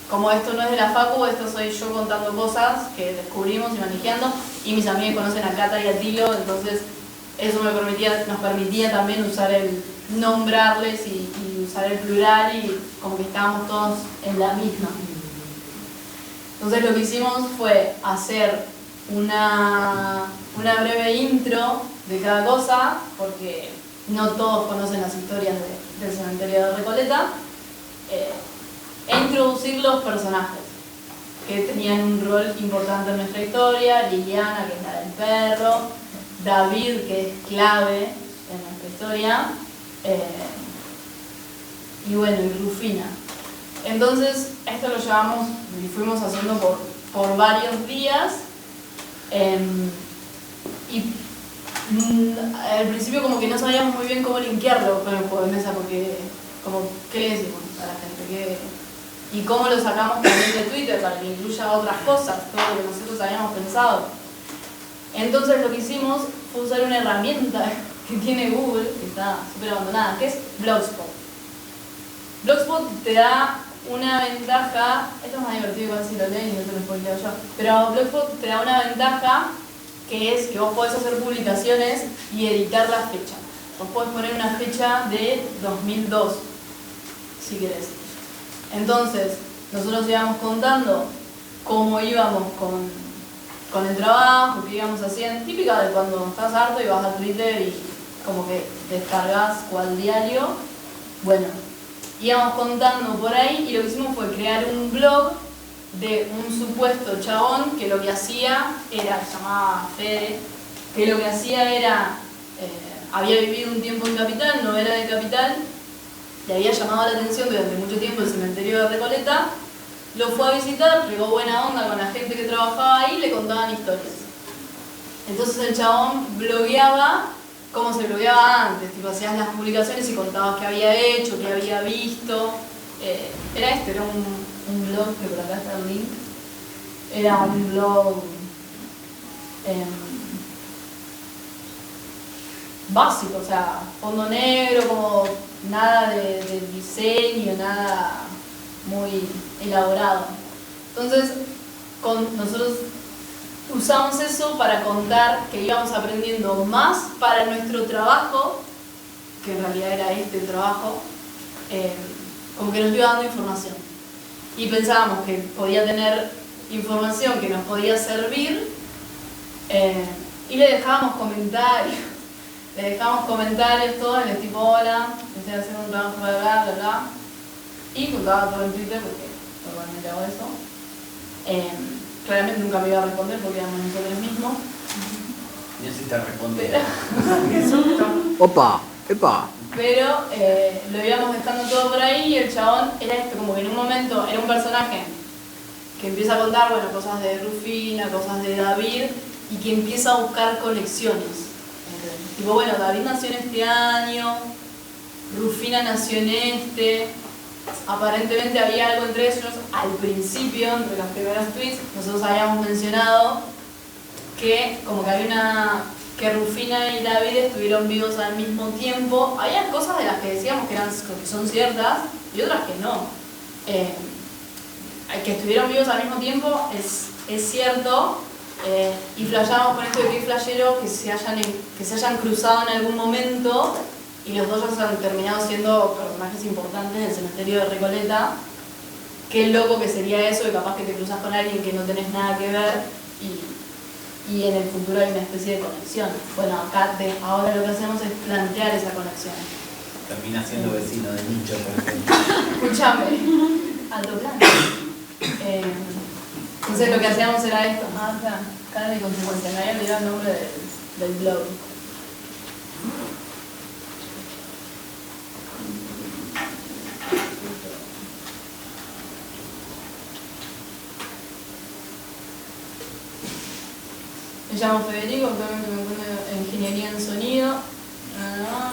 Como esto no es de la Facu, esto soy yo contando cosas que descubrimos y manejando, y mis amigos conocen a Cata y a Tilo, entonces eso nos permitía también usar nombrarles y usar el plural, y como que estábamos todos en la misma. Entonces lo que hicimos fue hacer una breve intro de cada cosa, porque no todos conocen las historias del cementerio de Recoleta, e introducir los personajes que tenían un rol importante en nuestra historia: Liliana, que es la del perro; David, que es clave en nuestra historia, y bueno, y Rufina. Entonces esto lo llevamos y fuimos haciendo por varios días, y al principio como que no sabíamos muy bien cómo linkearlo con el juego de mesa, porque como, ¿qué le decimos a la gente? Y cómo lo sacamos también de Twitter para que incluya otras cosas, todo lo que nosotros habíamos pensado. Entonces lo que hicimos fue usar una herramienta que tiene Google, que está súper abandonada, que es Blogspot. Blogspot te da una ventaja, esto es más divertido igual si lo leen y no te lo spoileo yo, pero Blogspot te da una ventaja, que es que vos podés hacer publicaciones y editar la fecha. Vos podés poner una fecha de 2002, si querés. Entonces, nosotros íbamos contando cómo íbamos con el trabajo, qué íbamos haciendo, típica de cuando estás harto y vas a Twitter y como que descargas cual diario. Bueno, íbamos contando por ahí, y lo que hicimos fue crear un blog de un supuesto chabón que lo que hacía era, se llamaba Fede, que lo que hacía era, había vivido un tiempo en Capital, no era de Capital, le había llamado la atención durante mucho tiempo el cementerio de Recoleta, lo fue a visitar, pegó buena onda con la gente que trabajaba ahí y le contaban historias. Entonces el chabón blogueaba como se blogueaba antes, tipo hacías las publicaciones y contabas qué había hecho, qué había visto. Era un blog, que por acá está el link, era un blog básico, o sea, fondo negro, como nada de diseño, nada muy elaborado. Entonces, nosotros usamos eso para contar que íbamos aprendiendo más para nuestro trabajo, que en realidad era este trabajo, como que nos iba dando información. Y pensábamos que podía tener información que nos podía servir, y le dejábamos comentarios. Le dejamos comentarios todos, les tipo hola, estoy haciendo un trabajo, bla bla bla bla. Y contaba todo en Twitter porque normalmente hago eso. Claramente nunca me iba a responder porque éramos nosotros mismos. Necesitas responder. ¡Qué susto! Opa, epa. Pero lo íbamos dejando todo por ahí y el chabón era esto, como que en un momento era un personaje que empieza a contar, bueno, cosas de Rufina, cosas de David, y que empieza a buscar conexiones. Tipo, bueno, David nació en este año, Rufina nació en este. Aparentemente había algo entre ellos. Al principio, entre los primeros tweets, nosotros habíamos mencionado que como que había que Rufina y David estuvieron vivos al mismo tiempo. Había cosas de las que decíamos que son ciertas y otras que no. Que estuvieron vivos al mismo tiempo es cierto. Y flasheábamos con esto de que es flashero que se hayan cruzado en algún momento y los dos ya han terminado siendo personajes importantes del cementerio de Recoleta. Qué loco que sería eso, de capaz que te cruzas con alguien que no tenés nada que ver y en el futuro hay una especie de conexión. Bueno, acá ahora lo que hacemos es plantear esa conexión. Termina siendo vecino de Nicho, por ejemplo. Escuchame, alto plan. Entonces lo que hacíamos era esto, cara de consecuencia, me había olvidado el nombre del blog. Me llamo Federico, actualmente me encuentro en ingeniería en sonido.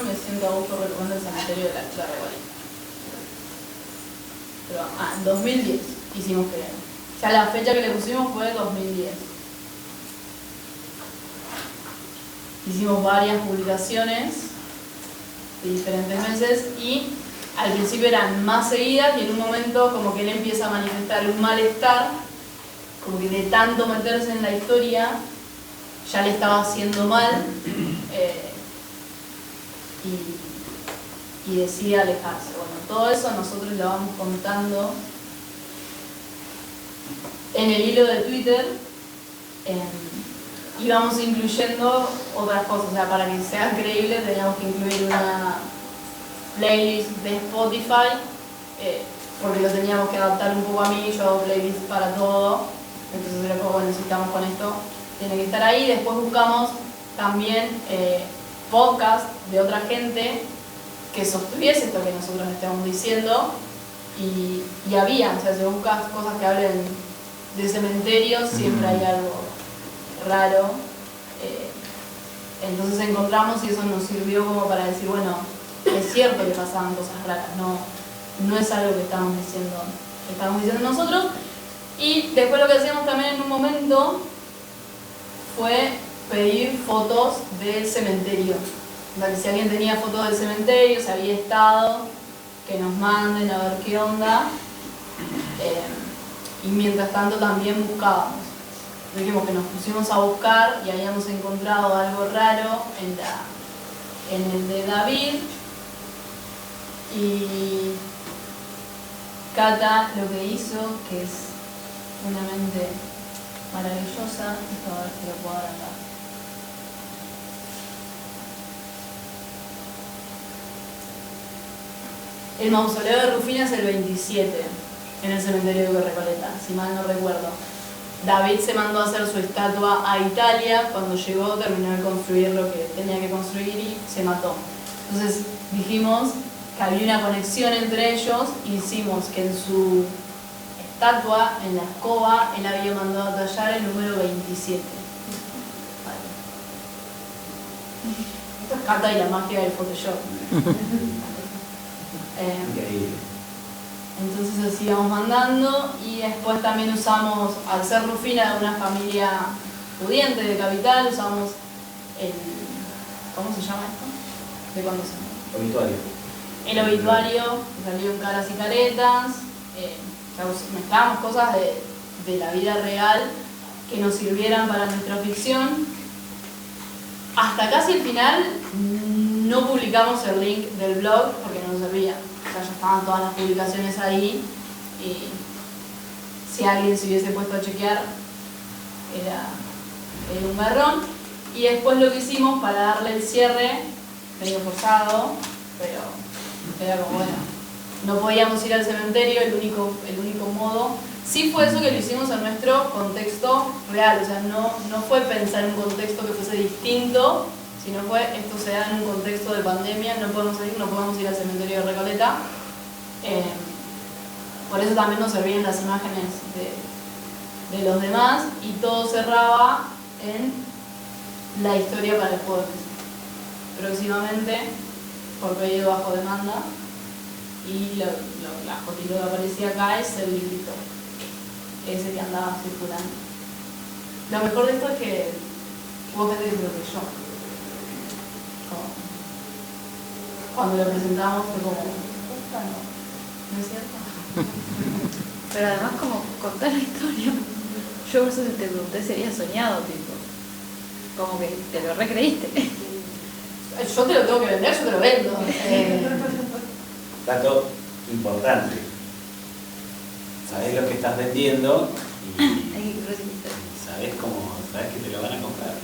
Me siento a gusto recorriendo el cementerio de la Recoleta. Pero, en 2010 hicimos que... O sea, la fecha que le pusimos fue 2010. Hicimos varias publicaciones de diferentes meses y al principio eran más seguidas y en un momento como que él empieza a manifestar un malestar, como que de tanto meterse en la historia ya le estaba haciendo mal y decide alejarse. Bueno, todo eso nosotros lo vamos contando en el hilo de Twitter y vamos incluyendo otras cosas. O sea, para que sea creíble teníamos que incluir una playlist de Spotify porque lo teníamos que adaptar un poco a mí. Yo hago playlists para todo, entonces era como, bueno, necesitamos con esto, tiene que estar ahí. Después buscamos también podcast de otra gente que sostuviese esto que nosotros estamos diciendo y había, o sea, si buscas cosas que hablen de cementerios siempre hay algo raro. Entonces encontramos y eso nos sirvió como para decir, bueno, es cierto que pasaban cosas raras, no es algo que estamos diciendo nosotros. Y después lo que hacíamos también en un momento fue pedir fotos del cementerio. O sea, que si alguien tenía fotos del cementerio, si había estado, que nos manden a ver qué onda. Y mientras tanto también buscábamos. Dijimos que nos pusimos a buscar y habíamos encontrado algo raro en el de David. Y Cata lo que hizo, que es una mente maravillosa, esto a ver si lo puedo arrancar. El mausoleo de Rufina es el 27 en el cementerio de Recoleta, si mal no recuerdo. David se mandó a hacer su estatua a Italia, cuando llegó terminó de construir lo que tenía que construir y se mató. Entonces dijimos que había una conexión entre ellos y hicimos que en su estatua, en la escoba, él había mandado a tallar el número 27. Vale. Esto es Cata y la magia del Photoshop. Increíble. Entonces así vamos mandando y después también usamos, al ser Rufina de una familia pudiente de Capital, usamos el... ¿cómo se llama esto? ¿De cuándo se llama? Obituario. el obituario salió en Caras y Caretas, mezclábamos cosas de la vida real que nos sirvieran para nuestra ficción. Hasta casi el final no publicamos el link del blog porque no nos servía. O sea, ya estaban todas las publicaciones ahí y si alguien se hubiese puesto a chequear era un garrón. Y después lo que hicimos para darle el cierre, medio forzado, pero era como bueno, no podíamos ir al cementerio, el único modo. Sí fue eso que lo hicimos en nuestro contexto real, o sea, no fue pensar en un contexto que fuese distinto, sino fue esto se da en un contexto de pandemia, no podemos salir, no podemos ir al cementerio de Recoleta. Por eso también nos servían las imágenes de los demás y todo cerraba en la historia para el juego. Próximamente, porque he ido bajo demanda y la fotito que aparecía acá es el librito, ese que andaba circulando. Lo mejor de esto es que hubo gente que se lo creyó. Cuando lo presentamos fue como, ¿no es cierto? Pero además como contar la historia, yo por eso te pregunté si habías soñado, tipo, como que te lo recreíste. Yo te lo tengo que vender, yo te lo vendo. Dato importante. Sabés lo que estás vendiendo y sabés que te lo van a comprar.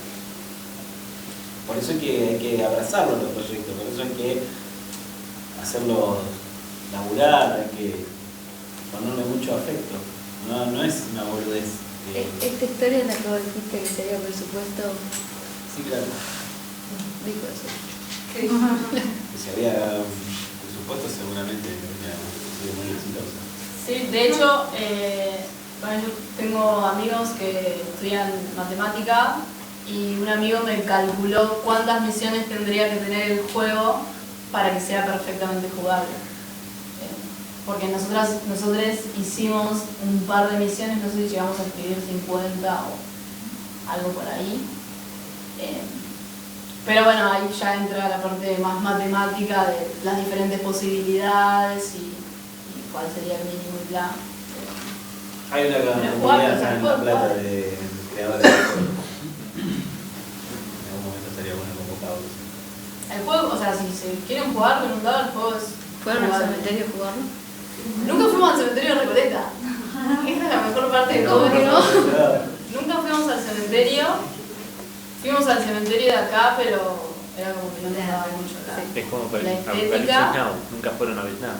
Por eso hay que abrazarlo los proyectos, por eso hay que hacerlo laburar, hay que ponerle mucho afecto. No es una boludez. Esta historia en la que vos dijiste que sería presupuesto, Sí, claro. dijo eso. ¿Qué dijo? Que si había presupuesto seguramente habría sido muy exitoso. Sí, de hecho, yo tengo amigos que estudian matemática y un amigo me calculó cuántas misiones tendría que tener el juego para que sea perfectamente jugable. Porque nosotros hicimos un par de misiones, no sé si llegamos a escribir 50 o algo por ahí. Pero bueno, ahí ya entra la parte más matemática de las diferentes posibilidades y cuál sería el mínimo y bla. Hay una Pero comunidad jugar, acá en La Plata de creadores de juegos. En algún momento estaría bueno convocarlos. El juego, o sea, si se quieren jugar con un dado, el juego es... ¿Fueron al jugable. cementerio a jugarlo? Nunca fuimos al cementerio de Recoleta. Esa es la mejor parte de todo esto. Nunca fuimos al cementerio. Fuimos al cementerio de acá, pero era como que no les daba mucho Es como la Apocalipsis estética. Now, nunca fueron a Vietnam.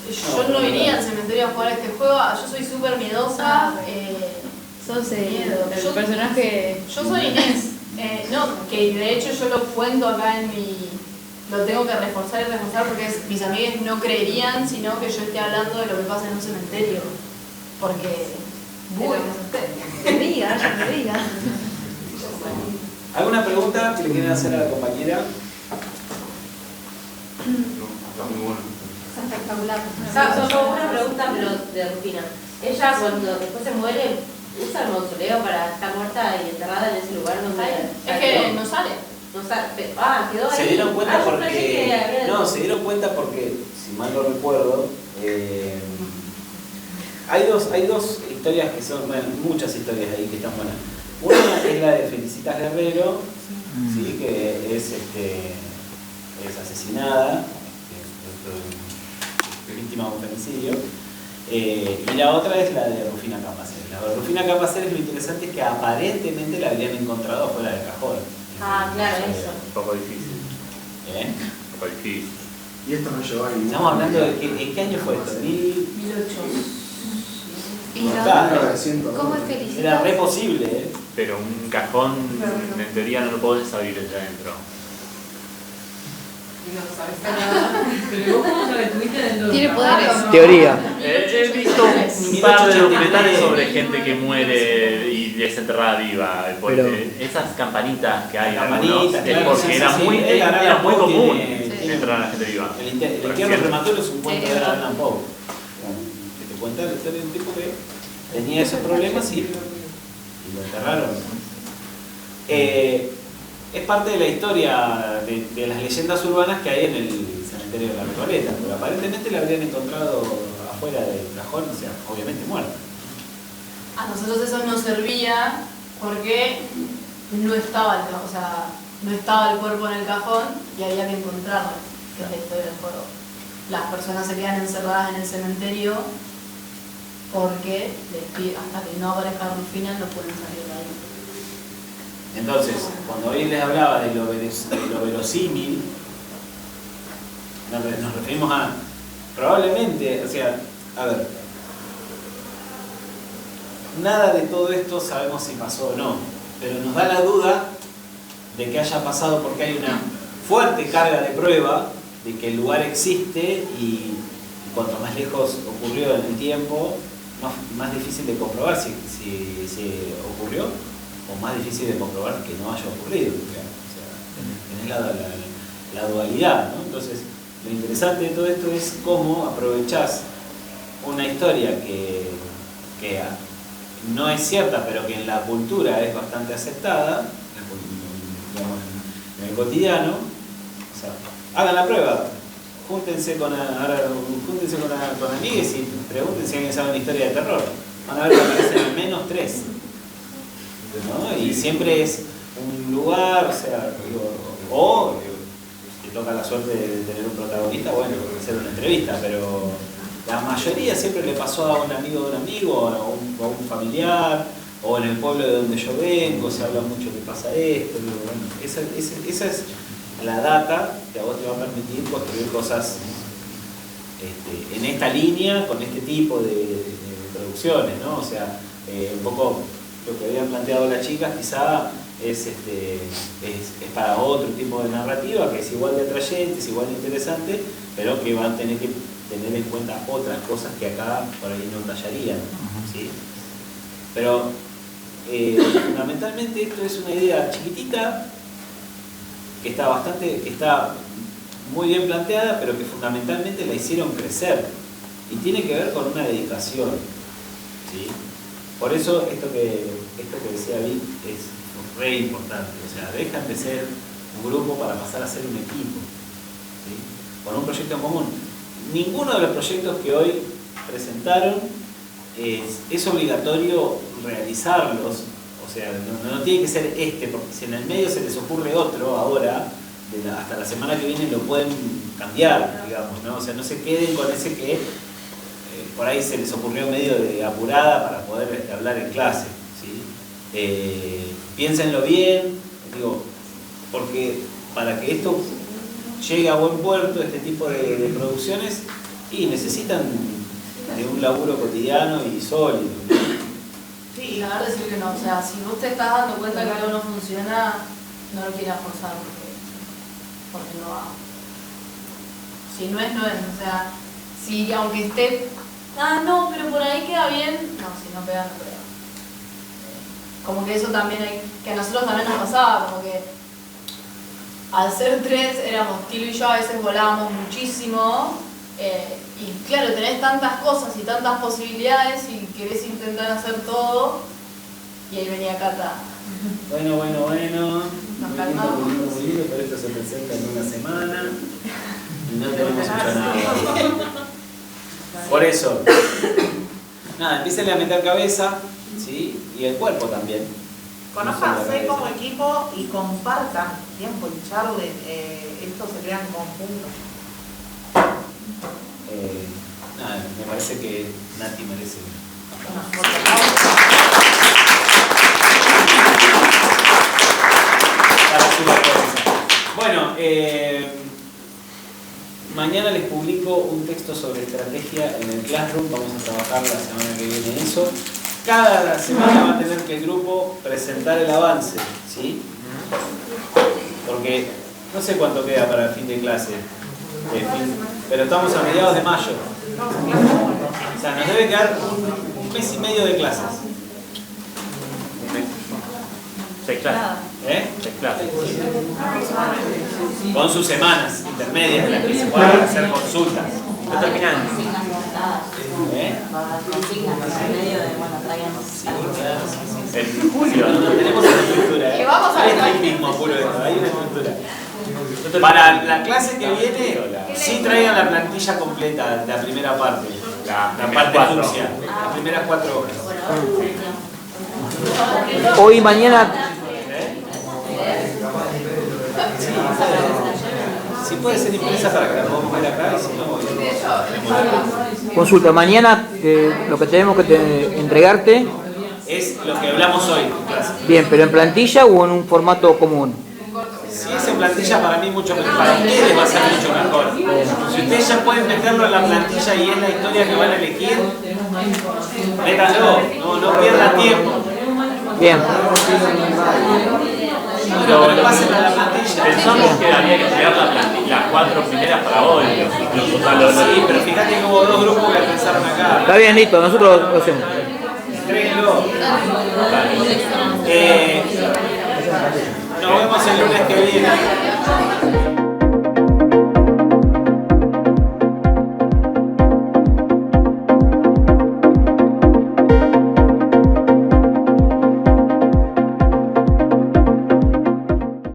Yo no iría al cementerio a jugar a este juego. Yo soy súper miedosa. Sos Miedo. el personaje... Yo soy Inés. No, que de hecho yo lo cuento acá en mi... Lo tengo que reforzar y reforzar porque mis amigas no creerían sino que yo esté hablando de lo que pasa en un cementerio. Porque... Que diga, que diga. ¿Alguna pregunta que le quieren hacer a la compañera? Está muy bueno. Espectacular. Yo una pregunta, pero de rutina. Ella cuando después se muere, ¿usa el mausoleo para estar muerta y enterrada en ese lugar donde Es que no sale. no sale? Quedó ahí. Se dieron cuenta yo pensé que había- No, se dieron cuenta porque, si mal no recuerdo, hay dos historias que son, bueno, muchas historias ahí que están buenas. Una es la de Felicitas Guerrero, ¿sí? Que es asesinada, víctima de un femicidio. Y la otra es la de Rufina Capaceres. La de Rufina Capaceres, lo interesante es que aparentemente la habían encontrado fuera del cajón. Ah, claro, eso. Un poco difícil. Un poco difícil. Y esto no llevó a ningún. Estamos hablando de ¿en qué año fue esto? 1008. Y no, ¿cómo es Era Felicitas? re posible, Pero un cajón, en teoría, no lo podés abrir desde adentro. Pero vos cómo sabés, tuviste dentro Tiene poderes. Teoría. He visto un par de documentales sobre gente que muere y desenterrada viva. Porque Pero- esas campanitas que hay en Campanitas, algunos, es claro, porque sí, era sí, muy, sí. era muy común Sí. entrar a la gente viva. El infierno prematuro es un cuento de Allan Poe. Que te cuenta la historia de un tipo que tenía esos problemas y lo enterraron. Es parte de la historia de las leyendas urbanas que hay en el cementerio cementerio de la Recoleta, pero aparentemente la habrían encontrado afuera del cajón, o sea, obviamente muerta. A nosotros eso nos servía porque no estaba o sea, no estaba el cuerpo en el cajón y había que encontrarlo, que es la historia del juego. Las personas se quedan encerradas en el cementerio porque hasta que no aparezca Rufina no pueden salir de ahí. Entonces, cuando hoy les hablaba de lo verosímil, nos referimos a probablemente, o sea, a ver, nada de todo esto sabemos si pasó o no, pero nos da la duda de que haya pasado porque hay una fuerte carga de prueba de que el lugar existe y cuanto más lejos ocurrió en el tiempo, más difícil de comprobar si ocurrió o más difícil de comprobar que no haya ocurrido. O sea, tenés la dualidad, ¿no? Entonces, lo interesante de todo esto es cómo aprovechás una historia que no es cierta, pero que en la cultura es bastante aceptada, digamos, en el cotidiano. O sea, hagan la prueba, júntense con amigues y pregunten si alguien sabe una historia de terror. Van a ver que aparecen al menos 3. ¿No? Y siempre es un lugar, o sea, si toca la suerte de tener un protagonista, bueno, hacer una entrevista, pero la mayoría siempre le pasó a un amigo de un amigo, a un familiar, o en el pueblo de donde yo vengo, se habla mucho que pasa esto. Bueno, esa es la data que a vos te va a permitir construir cosas en esta línea, con este tipo de producciones, ¿no? O sea, un poco lo que habían planteado las chicas quizá es para otro tipo de narrativa que es igual de atrayente, es igual de interesante, pero que van a tener que tener en cuenta otras cosas que acá por ahí no tallarían, ¿sí? Pero fundamentalmente esto es una idea chiquitita que está muy bien planteada, pero que fundamentalmente la hicieron crecer y tiene que ver con una dedicación, ¿sí? Por eso esto que decía Vic es re importante, o sea, dejan de ser un grupo para pasar a ser un equipo, ¿sí? Con un proyecto en común. Ninguno de los proyectos que hoy presentaron es obligatorio realizarlos, o sea, no tiene que ser porque si en el medio se les ocurre otro ahora, hasta la semana que viene lo pueden cambiar, digamos, ¿no? O sea, no se queden con ese que por ahí se les ocurrió medio de apurada para poder hablar en clase, ¿sí? Piénsenlo bien, digo, porque para que esto llegue a buen puerto, este tipo de producciones, y necesitan de un laburo cotidiano y sólido. Sí, y la verdad es que no, o sea, si vos te estás dando cuenta que algo no funciona, no lo quieras forzar porque no va. Si no es, no es, o sea, si aunque esté, no, pero por ahí queda bien, no, si no pega, no pega. Como que eso también que a nosotros también nos pasaba, como que al ser 3 éramos Tilo y yo, a veces volábamos muchísimo, y claro, tenés tantas cosas y tantas posibilidades y querés intentar hacer todo, y ahí venía Cata. Bueno. Nos calmamos. Muy lindo, pero esto se presenta en una semana y no tenemos hecho nada. Por eso, nada, empiecen a meter cabeza, ¿sí? Y el cuerpo también. Conójanse como equipo y compartan tiempo y charlen. Esto se crea en conjunto. Nada, me parece que Nati merece Una fuerte aplauso. Bueno, mañana les publico un texto sobre estrategia en el Classroom. Vamos a trabajar la semana que viene eso. Cada semana va a tener que el grupo presentar el avance, ¿sí? Porque no sé cuánto queda para el fin de clase, pero estamos a mediados de mayo. O sea, nos debe quedar un mes y medio de clases. 6 clases. 6 clases. Con sus semanas intermedias en las que se puedan hacer consultas. No terminan. Consignas en medio de, bueno, traigamos. En julio no tenemos la estructura. vamos a Hay ver. ritmo puro esto, hay una estructura. Para la clase que viene, sí traigan la plantilla completa, la primera parte. La parte fucsia, las primeras 4 horas. Hoy y mañana, Sí puede ser impresa para que la podamos ver acá, y si no, consulta, mañana lo que tenemos que entregarte, es lo que hablamos hoy en clase. bien, pero en plantilla o en un formato común. Si es en plantilla, para mí mucho mejor. Para ustedes va a ser mucho mejor. Si ustedes ya pueden meterlo en la plantilla y es la historia que van a elegir, métanlo, no pierdan tiempo. Bien, Pero que pasen a la plantilla. Pensamos que había que entregar las 4 primeras para hoy. Sí, pero fíjate que hubo 2 grupos que pensaron acá. está bien, listo, nosotros lo hacemos. Entréguenlo. Nos vemos el lunes que viene.